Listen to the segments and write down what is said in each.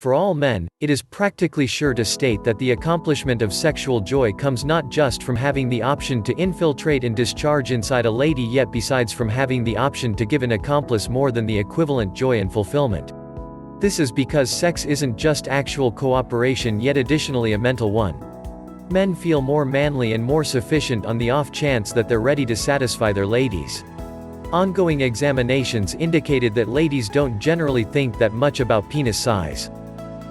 For all men, it is practically sure to state that the accomplishment of sexual joy comes not just from having the option to infiltrate and discharge inside a lady, yet besides from having the option to give an accomplice more than the equivalent joy and fulfillment. This is because sex isn't just actual cooperation, yet additionally a mental one. Men feel more manly and more sufficient on the off chance that they're ready to satisfy their ladies. Ongoing examinations indicated that ladies don't generally think that much about penis size.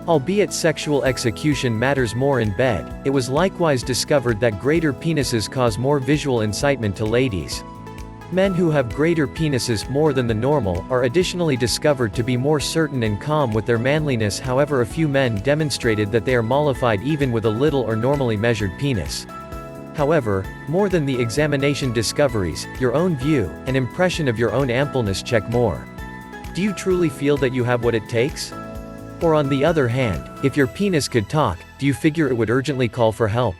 Albeit sexual execution matters more in bed, it was likewise discovered that greater penises cause more visual incitement to ladies. Men who have greater penises more than the normal are additionally discovered to be more certain and calm with their manliness. However, a few men demonstrated that they are mollified even with a little or normally measured penis. However, more than the examination discoveries, your own view, and impression of your own ampleness check more. Do you truly feel that you have what it takes? Or on the other hand, if your penis could talk, do you figure it would urgently call for help?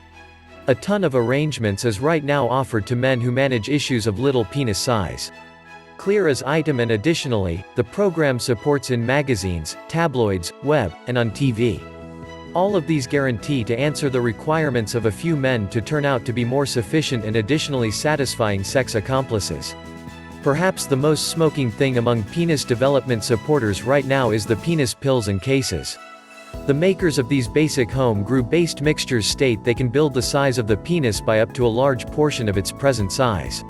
A ton of arrangements is right now offered to men who manage issues of little penis size. Clear as item, and additionally, the program supports in magazines, tabloids, web, and on TV. All of these guarantee to answer the requirements of a few men to turn out to be more sufficient and additionally satisfying sex accomplices. Perhaps the most smoking thing among penis development supporters right now is the penis pills and cases. The makers of these basic home-brew-based mixtures state they can build the size of the penis by up to a large portion of its present size.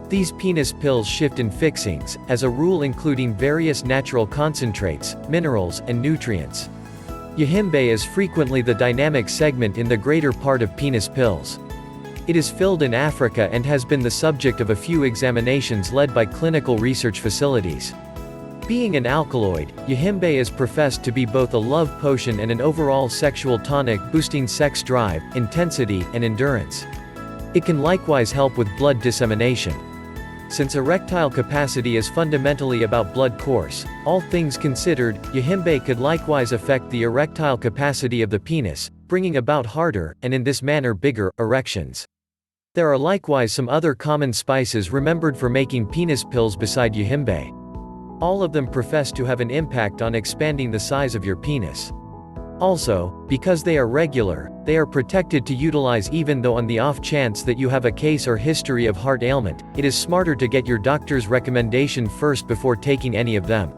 These penis pills shift in fixings, as a rule including various natural concentrates, minerals, and nutrients. Yohimbe is frequently the dynamic segment in the greater part of penis pills. It is filled in Africa and has been the subject of a few examinations led by clinical research facilities. Being an alkaloid, Yohimbe is professed to be both a love potion and an overall sexual tonic, boosting sex drive, intensity, and endurance. It can likewise help with blood dissemination. Since erectile capacity is fundamentally about blood course, all things considered, Yohimbe could likewise affect the erectile capacity of the penis, bringing about harder, and in this manner bigger, erections. There are likewise some other common spices remembered for making penis pills beside Yohimbe. All of them profess to have an impact on expanding the size of your penis. Also, because they are regular, they are protected to utilize even though on the off chance that you have a case or history of heart ailment, it is smarter to get your doctor's recommendation first before taking any of them.